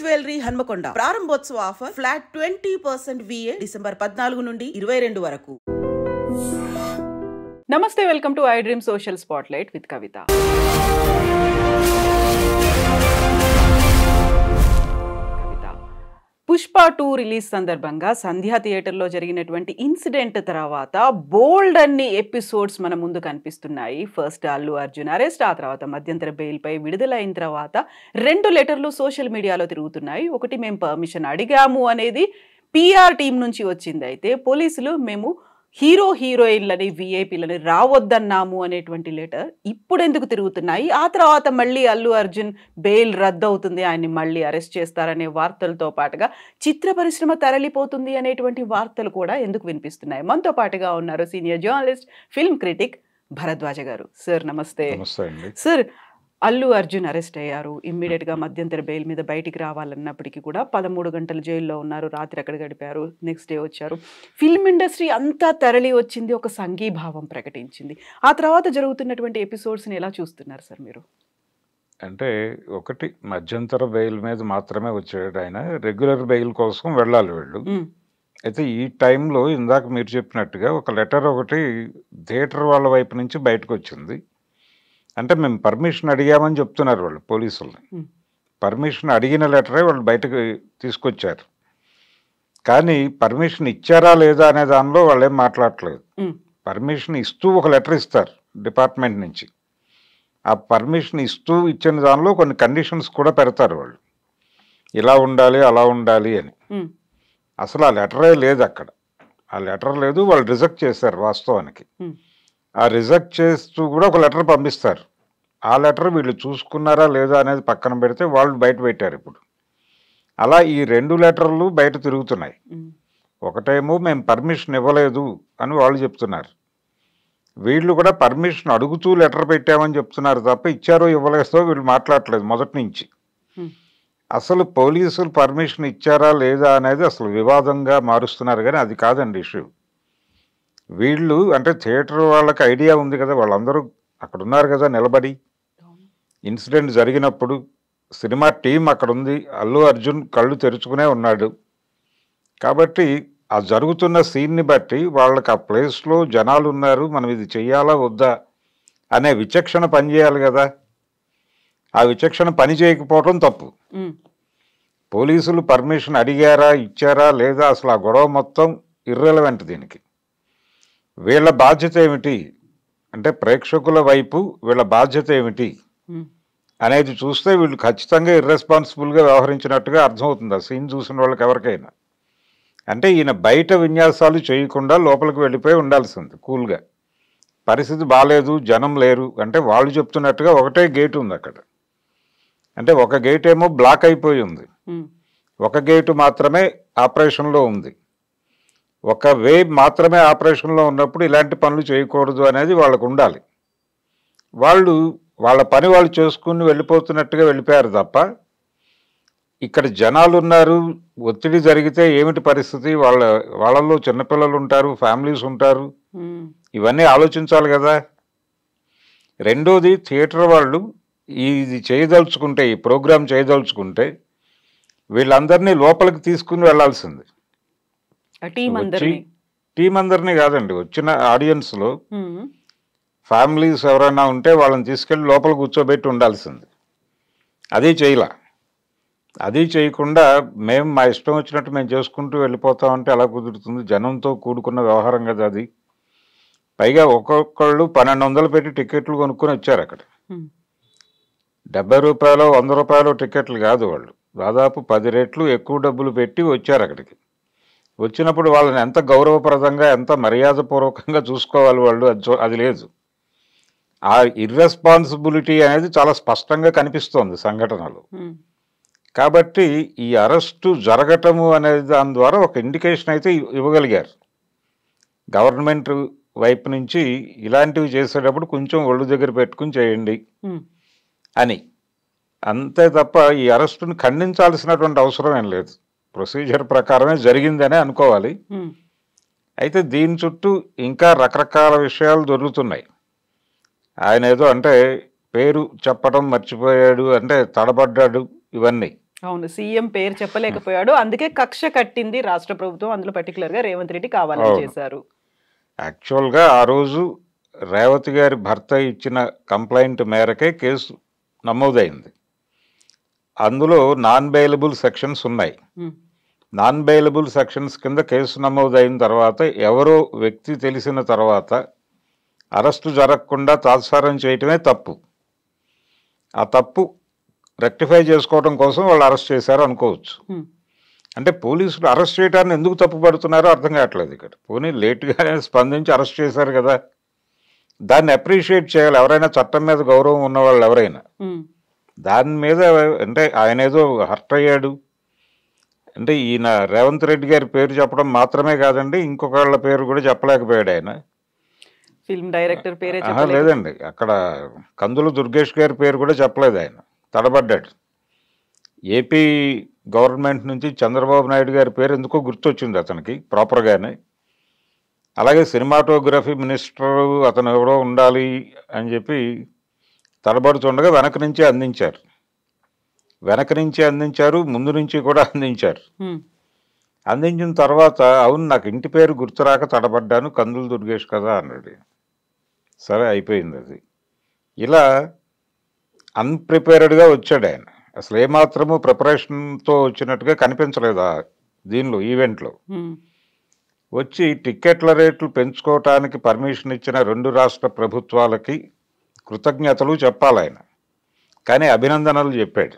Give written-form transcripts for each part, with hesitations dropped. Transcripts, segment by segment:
Jewellery Hanamkonda ప్రారంభోత్సవ offer flat 20% VA December 14 నుండి 22 వరకు. నమస్తే, welcome to I dream social spotlight with Kavitha. Pushpa 2 release సందర్భంగా సంధ్యా థియేటర్లో జరిగినటువంటి ఇన్సిడెంట్ తర్వాత బోల్డ్ అన్ని ఎపిసోడ్స్ మన ముందు కనిపిస్తున్నాయి. ఫస్ట్ అల్లు అర్జున్ అరెస్ట్, ఆ తర్వాత మధ్యంతర బెయిల్పై విడుదలైన తర్వాత 2 లెటర్లు సోషల్ మీడియాలో తిరుగుతున్నాయి. ఒకటి, మేము పర్మిషన్ అడిగాము అనేది PR టీం నుంచి వచ్చింది. అయితే పోలీసులు మేము హీరోయిన్లని VIPలని రావద్దన్నాము అనేటువంటి లెటర్ ఇప్పుడు ఎందుకు తిరుగుతున్నాయి? ఆ తర్వాత మళ్ళీ అల్లు అర్జున్ బెయిల్ రద్దు అవుతుంది, ఆయన్ని మళ్ళీ అరెస్ట్ చేస్తారనే వార్తలతో పాటుగా చిత్ర పరిశ్రమ తరలిపోతుంది అనేటువంటి వార్తలు కూడా ఎందుకు వినిపిస్తున్నాయి? మనతో పాటుగా ఉన్నారు senior journalist, film critic Bharadwaja గారు. సార్ నమస్తే. సార్, అల్లు అర్జున్ అరెస్ట్ అయ్యారు. ఇమ్మీడియట్గా మధ్యంతర బెయిల్ మీద బయటికి రావాలన్నప్పటికీ కూడా 13 గంటలు జైల్లో ఉన్నారు. రాత్రి అక్కడ గడిపారు, నెక్స్ట్ డే వచ్చారు. ఫిల్మ్ ఇండస్ట్రీ అంతా తరలి వచ్చింది, ఒక సంఘీభావం ప్రకటించింది. ఆ తర్వాత జరుగుతున్నటువంటి ఎపిసోడ్స్ని ఎలా చూస్తున్నారు సార్ మీరు? అంటే ఒకటి, మధ్యంతర బెయిల్ మీద మాత్రమే వచ్చాడు ఆయన, రెగ్యులర్ బెయిల్ కోసం వెళ్ళాలి వీళ్ళు. అయితే ఈ టైంలో ఇందాక మీరు చెప్పినట్టుగా ఒక లెటర్ ఒకటి థియేటర్ వాళ్ళ వైపు నుంచి బయటకు వచ్చింది. అంటే మేము పర్మిషన్ అడిగామని చెప్తున్నారు వాళ్ళు, పోలీసుల్ని. పర్మిషన్ అడిగిన లెటరే వాళ్ళు బయటకు తీసుకొచ్చారు. కానీ పర్మిషన్ ఇచ్చారా లేదా అనే దానిలో వాళ్ళు ఏం మాట్లాడట్లేదు. పర్మిషన్ ఇస్తూ ఒక లెటర్ ఇస్తారు డిపార్ట్మెంట్ నుంచి. ఆ పర్మిషన్ ఇస్తూ ఇచ్చిన దానిలో కొన్ని కండిషన్స్ కూడా పెడతారు వాళ్ళు, ఇలా ఉండాలి అలా ఉండాలి అని. అసలు ఆ లెటరే లేదు అక్కడ. ఆ లెటర్ లేదు, వాళ్ళు రిజెక్ట్ చేశారు వాస్తవానికి. ఆ రిజెక్ట్ చేస్తూ కూడా ఒక లెటర్ పంపిస్తారు. ఆ లెటర్ వీళ్ళు చూసుకున్నారా లేదా అనేది పక్కన పెడితే వాళ్ళు బయట పెట్టారు ఇప్పుడు. అలా ఈ 2 లెటర్లు బయట తిరుగుతున్నాయి. ఒకటేమో మేము పర్మిషన్ ఇవ్వలేదు అని వాళ్ళు చెప్తున్నారు, వీళ్ళు కూడా పర్మిషన్ అడుగుతూ లెటర్ పెట్టామని చెప్తున్నారు తప్ప ఇచ్చారో ఇవ్వలేదో వీళ్ళు మాట్లాడట్లేదు మొదటి నుంచి. అసలు పోలీసులు పర్మిషన్ ఇచ్చారా లేదా అనేది అసలు వివాదంగా మారుస్తున్నారు, కానీ అది కాదండి ఇష్యూ. వీళ్ళు అంటే థియేటర్ వాళ్ళకి ఐడియా ఉంది కదా, వాళ్ళందరూ అక్కడ ఉన్నారు కదా నిలబడి. ఇన్సిడెంట్ జరిగినప్పుడు సినిమా టీం అక్కడ ఉంది, అల్లు అర్జున్ కళ్ళు తెరుచుకునే ఉన్నాడు. కాబట్టి ఆ జరుగుతున్న సీన్ని బట్టి వాళ్ళకి ఆ ప్లేస్లో జనాలు ఉన్నారు, మనం ఇది చెయ్యాలా వద్దా అనే విచక్షణ పనిచేయాలి కదా. ఆ విచక్షణ పని చేయకపోవడం తప్పు. పోలీసులు పర్మిషన్ అడిగారా ఇచ్చారా లేదా అసలు ఆ గొడవ మొత్తం ఇర్రెలవెంట్. దీనికి వీళ్ళ బాధ్యత ఏమిటి అంటే, ప్రేక్షకుల వైపు వీళ్ళ బాధ్యత ఏమిటి అనేది చూస్తే వీళ్ళు ఖచ్చితంగా ఇర్రెస్పాన్సిబుల్గా వ్యవహరించినట్టుగా అర్థమవుతుంది ఆ సీన్ చూసిన వాళ్ళకి ఎవరికైనా. అంటే ఈయన బయట విన్యాసాలు చేయకుండా లోపలికి వెళ్ళిపోయి ఉండాల్సింది కూల్గా. పరిస్థితి బాగాలేదు, జనం లేరు అంటే వాళ్ళు చెప్తున్నట్టుగా ఒకటే గేట్ ఉంది అక్కడ. అంటే ఒక గేట్ ఏమో బ్లాక్ అయిపోయి ఉంది, ఒక గేటు మాత్రమే ఆపరేషన్లో ఉంది. ఒక వే మాత్రమే ఆపరేషన్లో ఉన్నప్పుడు ఇలాంటి పనులు చేయకూడదు అనేది వాళ్ళకు ఉండాలి. వాళ్ళు వాళ్ళ పని వాళ్ళు చేసుకుని వెళ్ళిపోతున్నట్టుగా వెళ్ళిపోయారు తప్ప, ఇక్కడ జనాలు ఉన్నారు, ఒత్తిడి జరిగితే ఏమిటి పరిస్థితి, వాళ్ళల్లో చిన్నపిల్లలు ఉంటారు, ఫ్యామిలీస్ ఉంటారు, ఇవన్నీ ఆలోచించాలి కదా. రెండోది, థియేటర్ వాళ్ళు ఇది చేయదలుచుకుంటే, ఈ ప్రోగ్రాం చేయదలుచుకుంటే వీళ్ళందరినీ లోపలికి తీసుకుని వెళ్లాల్సింది. టీం అందరినీ కాదండి, వచ్చిన ఆడియన్స్లో ఫ్యామిలీస్ ఎవరైనా ఉంటే వాళ్ళని తీసుకెళ్ళి లోపల కూర్చోబెట్టి ఉండాల్సింది. అది చేయలా. అది చేయకుండా మేము మా ఇష్టం వచ్చినట్టు మేము చేసుకుంటూ వెళ్ళిపోతామంటే ఎలా కుదురుతుంది? జనంతో కూడుకున్న వ్యవహారం కదా అది. పైగా ఒక్కొక్కళ్ళు 1200 పెట్టి టికెట్లు కొనుక్కొని వచ్చారు అక్కడ. 70 రూపాయలు 100 రూపాయలు టికెట్లు కాదు, వాళ్ళు దాదాపు 10 రెట్లు ఎక్కువ డబ్బులు పెట్టి వచ్చారు అక్కడికి. వచ్చినప్పుడు వాళ్ళని ఎంత గౌరవప్రదంగా ఎంత మర్యాదపూర్వకంగా చూసుకోవాలి వాళ్ళు, అది లేదు. ఆ ఇర్రెస్పాన్సిబిలిటీ అనేది చాలా స్పష్టంగా కనిపిస్తోంది సంఘటనలు. కాబట్టి ఈ అరెస్టు జరగటము అనేది దాని ద్వారా ఒక ఇండికేషన్ అయితే ఇవ్వగలిగారు గవర్నమెంట్ వైపు నుంచి. ఇలాంటివి చేసేటప్పుడు కొంచెం ఒళ్ళు దగ్గర పెట్టుకుని చేయండి అని, అంతే తప్ప ఈ అరెస్టును ఖండించాల్సినటువంటి అవసరం ఏం లేదు. ప్రొసీజర్ ప్రకారమే జరిగిందనే అనుకోవాలి. అయితే దీని చుట్టూ ఇంకా రకరకాల విషయాలు దొరుకుతున్నాయి. ఆయన ఏదో అంటే పేరు చెప్పడం మర్చిపోయాడు, అంటే తడబడ్డాడు, ఇవన్నీ అవును, సీఎం పేరు చెప్పలేకపోయాడు, అందుకే కక్ష కట్టింది రాష్ట్ర ప్రభుత్వం, అందులో పర్టికులర్ గా రేవంత్ రెడ్డి కావాలని అవును. చేశారు. యాక్చువల్గా ఆ రోజు రేవతి గారి భర్త ఇచ్చిన కంప్లైంట్ మేరకే కేసు నమోదైంది. అందులో నాన్ బెయిలబుల్ సెక్షన్స్ ఉన్నాయి. ఉమ్, నాన్ బెయిలబుల్ సెక్షన్స్ కింద కేసు నమోదైన తర్వాత ఎవరో వ్యక్తి తెలిసిన తర్వాత అరెస్టు జరగకుండా తాత్సారం చేయటమే తప్పు. ఆ తప్పు రెక్టిఫై చేసుకోవడం కోసం వాళ్ళు అరెస్ట్ చేశారు అనుకోవచ్చు. ఉమ్, అంటే పోలీసులు అరెస్ట్ చేయడాన్ని ఎందుకు తప్పుపడుతున్నారో అర్థం కావట్లేదు ఇక్కడ. పోనీ లేట్గానే స్పందించి అరెస్ట్ చేశారు కదా, దాన్ని అప్రిషియేట్ చేయాలి ఎవరైనా, చట్టం మీద గౌరవం ఉన్నవాళ్ళు ఎవరైనా. ఉమ్, దాని మీద అంటే ఆయన ఏదో హర్ట్ అయ్యాడు అంటే ఈయన రేవంత్ రెడ్డి గారి పేరు చెప్పడం మాత్రమే కాదండి, ఇంకొకళ్ళ పేరు కూడా చెప్పలేకపోయాడు ఆయన. ఫిల్మ్ డైరెక్టర్ పేరే లేదండి, అక్కడ కందుల దుర్గేష్ గారి పేరు కూడా చెప్పలేదు ఆయన, తడబడ్డాడు. ఏపీ గవర్నమెంట్ నుంచి చంద్రబాబు నాయుడు గారి పేరు ఎందుకో గుర్తొచ్చింది అతనికి ప్రాపర్గానే. అలాగే సినిమాటోగ్రఫీ మినిస్టర్ అతను ఎవరో ఉండాలి అని చెప్పి తడబడుతుండగా వెనక నుంచి అందించారు, ముందు నుంచి కూడా అందించారు. అందించిన తర్వాత అవును నాకు ఇంటి పేరు గుర్తురాక తడబడ్డాను, కందుల దుర్గేష్ కదా అన్నాడు. సరే అయిపోయింది అది. ఇలా అన్ప్రిపేర్డ్గా వచ్చాడు ఆయన, అసలు ఏమాత్రము ప్రిపరేషన్తో వచ్చినట్టుగా కనిపించలేదు దీనిలో ఈవెంట్లో. వచ్చి టిక్కెట్ల రేట్లు పెంచుకోవటానికి పర్మిషన్ ఇచ్చిన 2 రాష్ట్ర ప్రభుత్వాలకి కృతజ్ఞతలు చెప్పాలి ఆయన, కానీ అభినందనలు చెప్పాడు.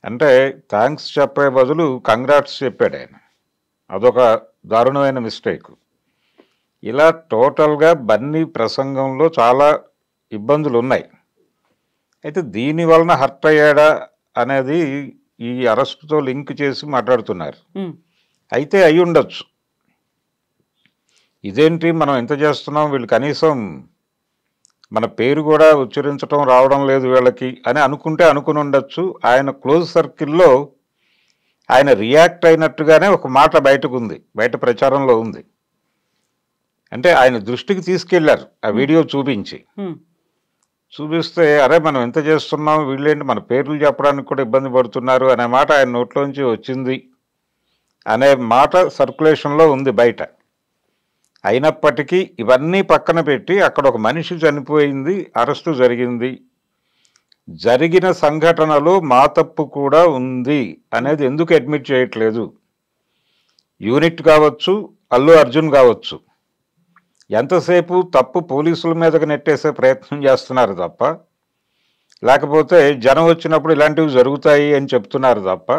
అంటే థ్యాంక్స్ చెప్పే బదులు కంగ్రాట్స్ చెప్పాడు ఆయన. అదొక దారుణమైన మిస్టేక్. ఇలా టోటల్గా బన్నీ ప్రసంగంలో చాలా ఇబ్బందులు ఉన్నాయి. అయితే దీని వలన హర్ట్ అయ్యాడా అనేది ఈ అరెస్టుతో లింక్ చేసి మాట్లాడుతున్నారు. అయితే అయి ఉండొచ్చు. ఇదేంటి మనం ఎంత చేస్తున్నాం, వీళ్ళు కనీసం మన పేరు కూడా ఉచ్చరించడం రావడం లేదు వీళ్ళకి అని అనుకుని ఉండొచ్చు. ఆయన క్లోజ్ సర్కిల్లో ఆయన రియాక్ట్ అయినట్టుగానే ఒక మాట బయట ప్రచారంలో ఉంది. అంటే ఆయన దృష్టికి తీసుకెళ్లారు ఆ వీడియో చూపిస్తే అరే మనం ఎంత చేస్తున్నాం, వీళ్ళేంటి మన పేర్లు చెప్పడానికి కూడా ఇబ్బంది పడుతున్నారు అనే మాట ఆయన నోట్లోంచి వచ్చింది అనే మాట సర్క్యులేషన్లో ఉంది బయట. అయినప్పటికీ ఇవన్నీ పక్కన పెట్టి అక్కడ ఒక మనిషి చనిపోయింది, అరెస్టు జరిగింది, జరిగిన సంఘటనలో మా తప్పు కూడా ఉంది అనేది ఎందుకు అడ్మిట్ చేయట్లేదు? యూనిట్ కావచ్చు, అల్లు అర్జున్ కావచ్చు, ఎంతసేపు తప్పు పోలీసుల మీదకి నెట్టేసే ప్రయత్నం చేస్తున్నారు తప్ప, లేకపోతే జనం వచ్చినప్పుడు ఇలాంటివి జరుగుతాయి అని చెప్తున్నారు తప్ప,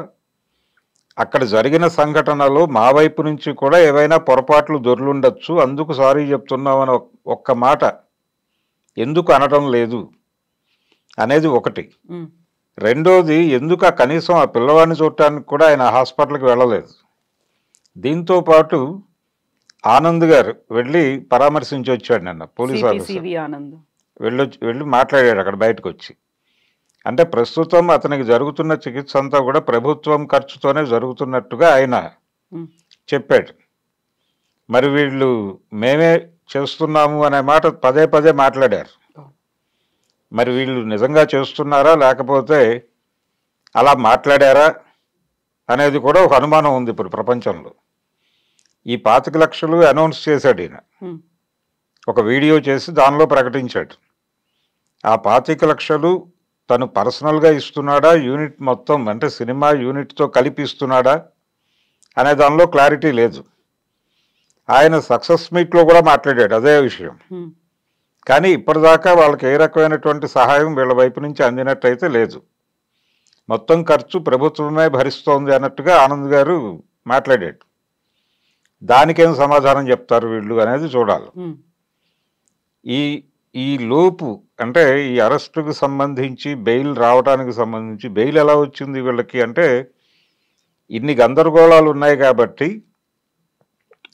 అక్కడ జరిగిన సంఘటనలో మా వైపు నుంచి కూడా ఏవైనా పొరపాట్లు దొర్లుండొచ్చు, అందుకు సారీ చెప్తున్నామని ఒక్క మాట ఎందుకు అనడం లేదు అనేది ఒకటి. రెండోది, ఎందుకు కనీసం ఆ పిల్లవాడిని చూడటానికి కూడా ఆయన హాస్పిటల్కి వెళ్ళలేదు. దీంతో పాటు ఆనంద్ గారు వెళ్ళి పరామర్శించి వచ్చాడు నిన్న, పోలీస్ ఆఫీసర్ వెళ్ళి మాట్లాడాడు అక్కడ బయటకు వచ్చి. అంటే ప్రస్తుతం అతనికి జరుగుతున్న చికిత్స అంతా కూడా ప్రభుత్వం ఖర్చుతోనే జరుగుతున్నట్టుగా ఆయన చెప్పాడు. మరి వీళ్ళు మేమే చేస్తున్నాము అనే మాట పదే మాట్లాడారు. మరి వీళ్ళు నిజంగా చేస్తున్నారా లేకపోతే అలా మాట్లాడారా అనేది కూడా ఒక అనుమానం ఉంది ఇప్పుడు ప్రపంచంలో. ఈ 25 లక్షలు అనౌన్స్ చేశాడు ఈయన, ఒక వీడియో చేసి దానిలో ప్రకటించాడు. ఆ 25 లక్షలు తను పర్సనల్గా ఇస్తున్నాడా, యూనిట్ మొత్తం అంటే సినిమా యూనిట్తో కలిపి ఇస్తున్నాడా అనే దానిలో క్లారిటీ లేదు. ఆయన సక్సెస్ మీట్లో కూడా మాట్లాడాడు అదే విషయం. కానీ ఇప్పటిదాకా వాళ్ళకి ఏ రకమైనటువంటి సహాయం వీళ్ళ వైపు నుంచి అందినట్టయితే లేదు. మొత్తం ఖర్చు ప్రభుత్వమే భరిస్తోంది అన్నట్టుగా ఆనంద్ గారు మాట్లాడాడు. దానికేం సమాధానం చెప్తారు వీళ్ళు అనేది చూడాలి. ఈ లోపు అంటే ఈ అరెస్టుకు సంబంధించి బెయిల్ రావడానికి సంబంధించి, బెయిల్ ఎలా వచ్చింది వీళ్ళకి అంటే ఇన్ని గందరగోళాలు ఉన్నాయి కాబట్టి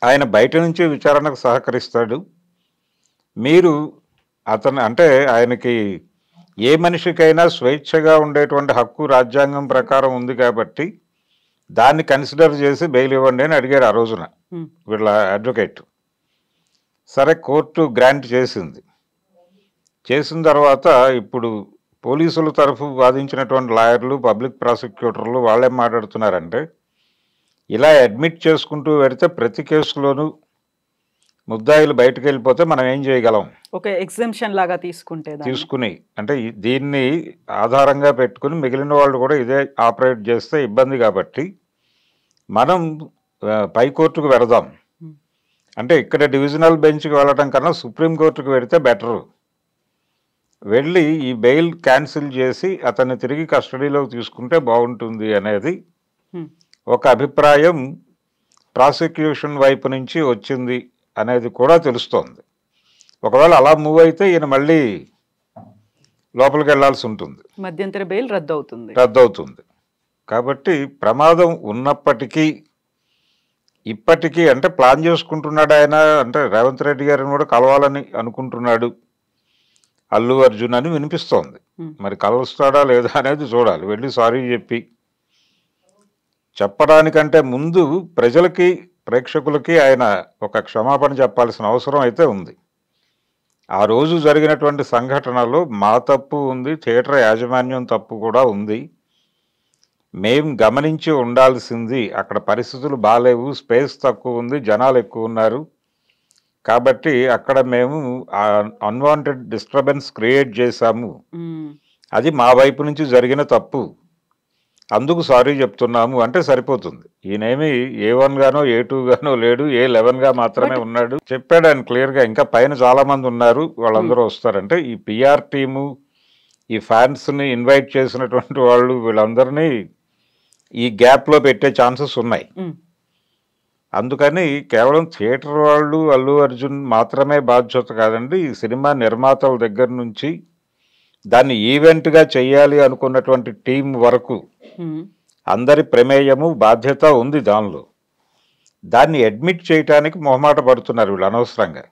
ఆయన బయట నుంచి విచారణకు సహకరిస్తాడు. మీరు అతను అంటే ఆయనకి ఏ మనిషికైనా స్వేచ్ఛగా ఉండేటువంటి హక్కు రాజ్యాంగం ప్రకారం ఉంది కాబట్టి దాన్ని కన్సిడర్ చేసి బెయిల్ ఇవ్వండి అని అడిగారు ఆ రోజున వీళ్ళ అడ్వకేట్. సరే కోర్టు గ్రాంట్ చేసిన తర్వాత ఇప్పుడు పోలీసుల తరఫు వాదించినటువంటి లాయర్లు, పబ్లిక్ ప్రాసిక్యూటర్లు వాళ్ళేం మాట్లాడుతున్నారంటే, ఇలా అడ్మిట్ చేసుకుంటూ పెడితే ప్రతి కేసులోనూ ముద్దాయిలు బయటకు వెళ్ళిపోతే మనం ఏం చేయగలం, ఒక ఎగ్జెంప్షన్ లాగా తీసుకుని అంటే దీన్ని ఆధారంగా పెట్టుకుని మిగిలిన వాళ్ళు కూడా ఇదే ఆపరేట్ చేస్తే ఇబ్బంది కాబట్టి మనం పై కోర్టుకు వెళదాం. అంటే ఇక్కడ డివిజనల్ బెంచ్కి వెళ్ళటం కన్నా సుప్రీంకోర్టుకు వెళితే బెటరు, వెళ్ళి ఈ బెయిల్ క్యాన్సిల్ చేసి అతన్ని తిరిగి కస్టడీలోకి తీసుకుంటే బాగుంటుంది అనేది ఒక అభిప్రాయం ప్రాసిక్యూషన్ వైపు నుంచి వచ్చింది అనేది కూడా తెలుస్తోంది. ఒకవేళ అలా మూవ్ అయితే ఈయన మళ్ళీ లోపలికి వెళ్లాల్సి ఉంటుంది, మధ్యంతర బెయిల్ రద్దు అవుతుంది. కాబట్టి ప్రమాదం ఉన్నప్పటికీ ఇప్పటికీ అంటే ప్లాన్ చేసుకుంటున్నాడు ఆయన, అంటే రేవంత్ రెడ్డి గారిని కూడా కలవాలని అనుకుంటున్నాడు అల్లు అర్జున్ అని వినిపిస్తోంది. మరి కలుస్తాడా లేదా అనేది చూడాలి. వెళ్ళి సారీ చెప్పడానికంటే ముందు ప్రజలకి, ప్రేక్షకులకి ఆయన ఒక క్షమాపణ చెప్పాల్సిన అవసరం అయితే ఉంది. ఆ రోజు జరిగినటువంటి సంఘటనలో మా తప్పు ఉంది, థియేటర్ యాజమాన్యం తప్పు కూడా ఉంది, మేం గమనించి ఉండాల్సింది, అక్కడ పరిస్థితులు బాగాలేవు, స్పేస్ తక్కువ ఉంది, జనాలు ఎక్కువ ఉన్నారు, కాబట్టి అక్కడ మేము అన్వాంటెడ్ డిస్టర్బెన్స్ క్రియేట్ చేశాము, అది మా వైపు నుంచి జరిగిన తప్పు, అందుకు సారీ చెప్తున్నాము అంటే సరిపోతుంది. ఈయనేమి A1 గానో A2 గానో లేడు, A11 గా మాత్రమే ఉన్నాడు. చెప్పాడు ఆయన క్లియర్గా. ఇంకా పైన చాలా మంది ఉన్నారు, వాళ్ళందరూ వస్తారంటే ఈ PR టీము, ఈ ఫ్యాన్స్ని ఇన్వైట్ చేసినటువంటి వాళ్ళు, వీళ్ళందరినీ ఈ గ్యాప్లో పెట్టే ఛాన్సెస్ ఉన్నాయి. అందుకని కేవలం థియేటర్ వాళ్ళు, అల్లు అర్జున్ మాత్రమే బాధ్యత కాదండి, ఈ సినిమా నిర్మాతల దగ్గర నుంచి దాన్ని ఈవెంట్గా చెయ్యాలి అనుకున్నటువంటి టీం వరకు అందరి ప్రమేయము, బాధ్యత ఉంది దానిలో. దాన్ని అడ్మిట్ చేయటానికి మొహమాట పడుతున్నారు వీళ్ళు అనవసరంగా.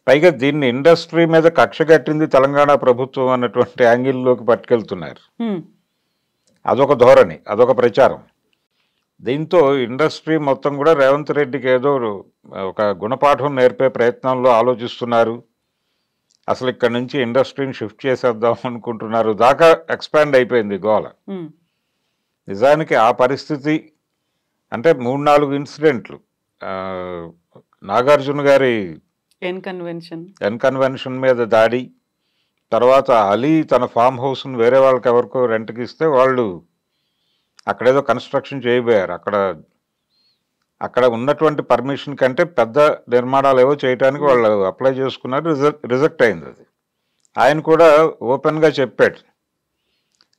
పైగా దీన్ని ఇండస్ట్రీ మీద కక్ష కట్టింది తెలంగాణ ప్రభుత్వం అన్నటువంటి యాంగిల్లోకి పట్టుకెళ్తున్నారు. అదొక ధోరణి, అదొక ప్రచారం. దీంతో ఇండస్ట్రీ మొత్తం కూడా రేవంత్ రెడ్డికి ఏదో ఒక గుణపాఠం నేర్పే ప్రయత్నంలో ఆలోచిస్తున్నారు. అసలు ఇక్కడ నుంచి ఇండస్ట్రీని షిఫ్ట్ చేసేద్దాం అనుకుంటున్నారు దాకా ఎక్స్పాండ్ అయిపోయింది గోల. నిజానికి ఆ పరిస్థితి అంటే 3-4 ఇన్సిడెంట్లు, నాగార్జున గారి ఎన్కన్వెన్షన్ మీద దాడి, తర్వాత అలీ తన ఫామ్ హౌస్ను వేరే వాళ్ళకి ఎవరికో రెంట్కి ఇస్తే వాళ్ళు అక్కడేదో కన్స్ట్రక్షన్ చేయబోయారు. అక్కడ ఉన్నటువంటి పర్మిషన్ కంటే పెద్ద నిర్మాణాలు ఏవో చేయడానికి వాళ్ళు అప్లై చేసుకున్నారు, రిజెక్ట్ అయింది అది. ఆయన కూడా ఓపెన్గా చెప్పాడు,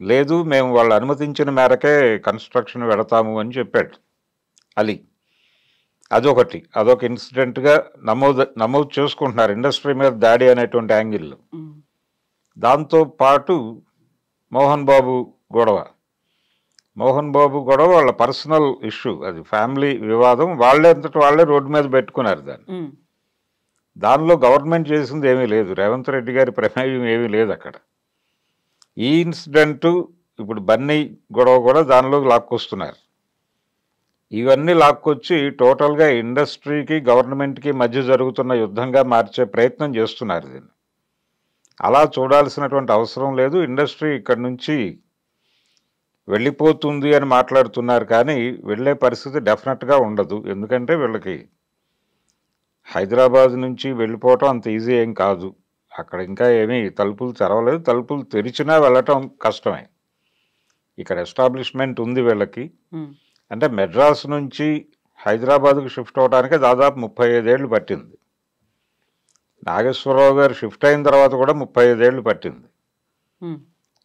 లేదు మేము వాళ్ళు అనుమతించిన మేరకే కన్స్ట్రక్షన్ పెడతాము అని చెప్పాడు అలీ. అదొక ఇన్సిడెంట్గా నమోదు చేసుకుంటున్నారు ఇండస్ట్రీ మీద దాడి అనేటువంటి యాంగిల్లో. దాంతోపాటు మోహన్ బాబు గొడవ వాళ్ళ పర్సనల్ ఇష్యూ, అది ఫ్యామిలీ వివాదం, వాళ్ళే రోడ్డు మీద పెట్టుకున్నారు దాన్ని. దానిలో గవర్నమెంట్ చేసింది ఏమీ లేదు, రేవంత్ రెడ్డి గారి ప్రమేయం ఏమీ లేదు అక్కడ. ఈ ఇన్సిడెంటు, ఇప్పుడు బన్నీ గొడవ కూడా దానిలోకి లాక్కొస్తున్నారు. ఇవన్నీ లాక్కొచ్చి టోటల్గా ఇండస్ట్రీకి గవర్నమెంట్కి మధ్య జరుగుతున్న యుద్ధంగా మార్చే ప్రయత్నం చేస్తున్నారు దీన్ని. అలా చూడాల్సినటువంటి అవసరం లేదు. ఇండస్ట్రీ ఇక్కడి నుంచి వెళ్ళిపోతుంది అని మాట్లాడుతున్నారు, కానీ వెళ్ళే పరిస్థితి డెఫినెట్గా ఉండదు. ఎందుకంటే వీళ్ళకి హైదరాబాద్ నుంచి వెళ్ళిపోవటం అంత ఈజీ ఏం కాదు. అక్కడ ఇంకా ఏమీ తలుపులు తెరవలేదు, తలుపులు తెరిచినా వెళ్ళటం కష్టమే. ఇక్కడ ఎస్టాబ్లిష్మెంట్ ఉంది వీళ్ళకి. అంటే మెడ్రాస్ నుంచి హైదరాబాద్కు షిఫ్ట్ అవడానికి దాదాపు 35 ఏళ్ళు పట్టింది. నాగేశ్వరరావు గారు షిఫ్ట్ అయిన తర్వాత కూడా 35 ఏళ్ళు పట్టింది.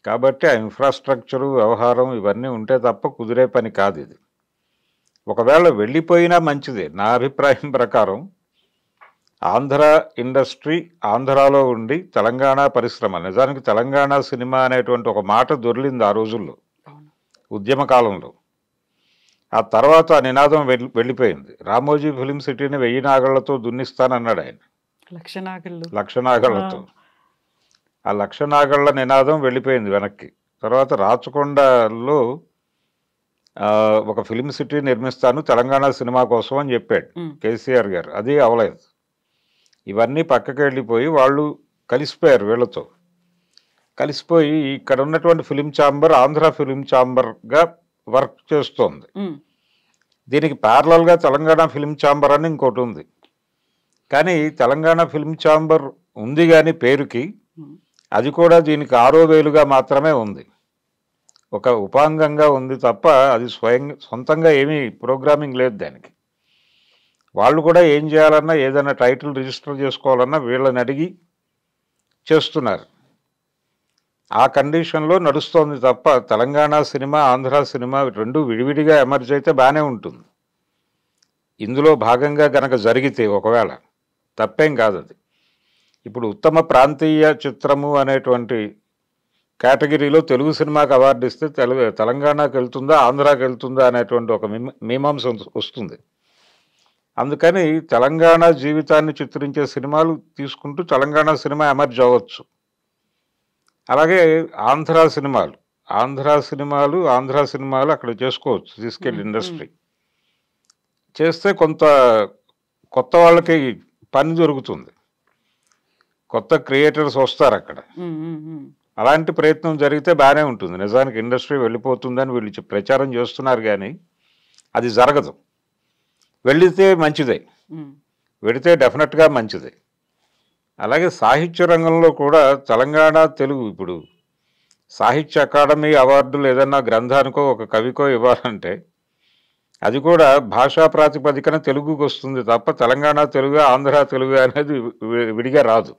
కాబట్టి ఆ ఇన్ఫ్రాస్ట్రక్చరు, వ్యవహారం ఇవన్నీ ఉంటే తప్ప కుదిరే పని కాదు ఇది. ఒకవేళ వెళ్ళిపోయినా మంచిదే. నా అభిప్రాయం ప్రకారం ఆంధ్ర ఇండస్ట్రీ ఆంధ్రాలో ఉండి తెలంగాణ పరిశ్రమ, నిజానికి తెలంగాణ సినిమా అనేటువంటి ఒక మాట దొర్లింది ఆ రోజుల్లో ఉద్యమ కాలంలో. ఆ తర్వాత ఆ నినాదం వెళ్ళిపోయింది. రామోజీ ఫిలిం సిటీని 1000 నాగళ్లతో దున్నిస్తానన్నాడు ఆయన, 1,00,000 నాగళ్లతో. ఆ 1,00,000 నాగళ్ల నినాదం వెళ్ళిపోయింది వెనక్కి. తర్వాత రాచకొండలో ఒక ఫిలిం సిటీ నిర్మిస్తాను తెలంగాణ సినిమా కోసం అని చెప్పాడు కేసీఆర్ గారు, అది అవలేదు. ఇవన్నీ పక్కకి వెళ్ళిపోయి వాళ్ళు కలిసిపోయారు వీళ్ళతో. కలిసిపోయి ఇక్కడ ఉన్నటువంటి ఫిలిం ఛాంబర్ ఆంధ్ర ఫిలిం ఛాంబర్గా వర్క్ చేస్తోంది. దీనికి ప్యారలల్గా తెలంగాణ ఫిలిం ఛాంబర్ అని ఇంకోటి ఉంది. కానీ తెలంగాణ ఫిలిం ఛాంబర్ ఉంది కానీ పేరుకి, అది కూడా దీనికి 6వ వేలుగా మాత్రమే ఉంది, ఒక ఉపాంగంగా ఉంది తప్ప అది సొంతంగా ఏమీ ప్రోగ్రామింగ్ లేదు దానికి. వాళ్ళు కూడా ఏం చేయాలన్నా ఏదైనా టైటిల్ రిజిస్టర్ చేసుకోవాలన్నా వీళ్ళని అడిగి చేస్తున్నారు. ఆ కండిషన్లో నడుస్తోంది తప్ప తెలంగాణ సినిమా ఆంధ్ర సినిమా రెండు విడివిడిగా ఎమర్జ్ అయితే బాగానే ఉంటుంది. ఇందులో భాగంగా గనక జరిగితే ఒకవేళ తప్పేం కాదు అది. ఇప్పుడు ఉత్తమ ప్రాంతీయ చిత్రము అనేటువంటి కేటగిరీలో తెలుగు సినిమాకి అవార్డు ఇస్తే తెలంగాణకు వెళ్తుందా ఆంధ్రాకి వెళ్తుందా అనేటువంటి ఒక మీమాంస వస్తుంది. అందుకని తెలంగాణ జీవితాన్ని చిత్రించే సినిమాలు తీసుకుంటూ తెలంగాణ సినిమా ఎమర్జ్ అవ్వచ్చు. అలాగే ఆంధ్ర సినిమాలు అక్కడ చేసుకోవచ్చు, తీసుకెళ్ళి ఇండస్ట్రీ చేస్తే కొంత కొత్త వాళ్ళకి పని దొరుకుతుంది, కొత్త క్రియేటర్స్ వస్తారు అక్కడ. అలాంటి ప్రయత్నం జరిగితే బాగానే ఉంటుంది. నిజానికి ఇండస్ట్రీ వెళ్ళిపోతుందని వీళ్ళు ప్రచారం చేస్తున్నారు కానీ అది జరగదు. వెళితే మంచిదే, వెళితే డెఫినెట్గా మంచిదే. అలాగే సాహిత్య రంగంలో కూడా తెలంగాణ తెలుగు ఇప్పుడు సాహిత్య అకాడమీ అవార్డులు ఏదన్నా గ్రంథానికో ఒక కవికో ఇవ్వాలంటే అది కూడా భాషా ప్రాతిపదికన తెలుగుకి వస్తుంది తప్ప తెలంగాణ తెలుగు ఆంధ్ర తెలుగు అనేది విడిగా రాదు.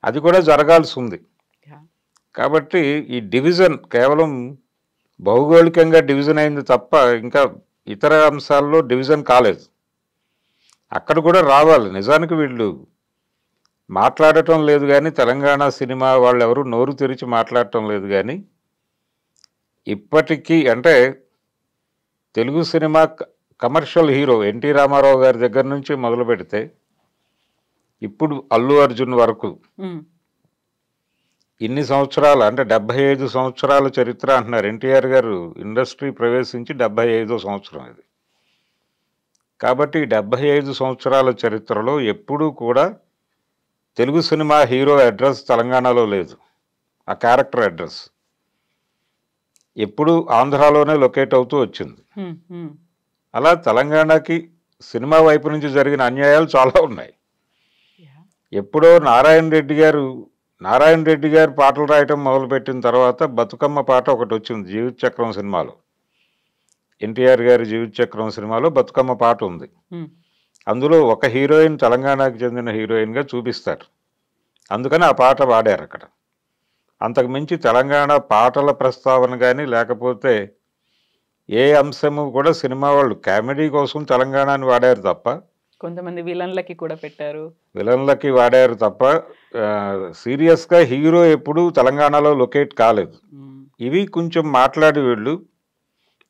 అది కూడా జరగాల్సి ఉంది. కాబట్టి ఈ డివిజన్ కేవలం భౌగోళికంగా డివిజన్ అయింది తప్ప ఇంకా ఇతర అంశాల్లో డివిజన్ కాలేదు. అక్కడ కూడా రావాలి. నిజానికి వీళ్ళు మాట్లాడటం లేదు కానీ తెలంగాణ సినిమా వాళ్ళు ఎవరు నోరు తెరిచి మాట్లాడటం లేదు కానీ ఇప్పటికీ అంటే Telugu cinema commercial hero N T Rama Rao గారి దగ్గర నుంచి మొదలు పెడితే ఇప్పుడు అల్లు అర్జున్ వరకు ఇన్ని సంవత్సరాలు అంటే 75 సంవత్సరాల చరిత్ర అంటున్నారు. ఎన్టీఆర్ గారు ఇండస్ట్రీ ప్రవేశించి 75వ సంవత్సరం ఇది. కాబట్టి 75 సంవత్సరాల చరిత్రలో ఎప్పుడూ కూడా తెలుగు సినిమా హీరో అడ్రస్ తెలంగాణలో లేదు. ఆ క్యారెక్టర్ అడ్రస్ ఎప్పుడు ఆంధ్రాలోనే లొకేట్ అవుతూ వచ్చింది. అలా తెలంగాణకి సినిమా వైపు నుంచి జరిగిన అన్యాయాలు చాలా ఉన్నాయి. ఎప్పుడో నారాయణ రెడ్డి గారు పాటలు రాయటం మొదలుపెట్టిన తర్వాత బతుకమ్మ పాట ఒకటి వచ్చింది జీవిత చక్రం సినిమాలో. ఎన్టీఆర్ గారి జీవిత చక్రం సినిమాలో బతుకమ్మ పాట ఉంది. అందులో ఒక హీరోయిన్ తెలంగాణకు చెందిన హీరోయిన్గా చూపిస్తారు. అందుకని ఆ పాట వాడారు అక్కడ. అంతకు మించి తెలంగాణ పాటల ప్రస్తావన కానీ లేకపోతే ఏ అంశము కూడా సినిమా వాళ్ళు కామెడీ కోసం తెలంగాణని వాడారు తప్ప, కొంతమంది విలన్లకి కూడా పెట్టారు, విలన్లకి వాడారు తప్ప సీరియస్గా హీరో ఎప్పుడు తెలంగాణలో లొకేట్ కాలేదు. ఇవి కొంచెం మాట్లాడి వీళ్ళు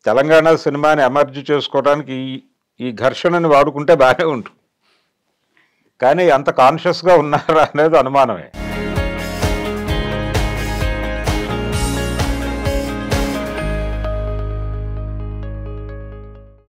తెలంగాణ సినిమాని ఎమర్జ్ చేసుకోవడానికి ఈ ఘర్షణని వాడుకుంటే బాగానే ఉంటుంది. కానీ అంత కాన్షియస్గా ఉన్నారా అనేది అనుమానమే.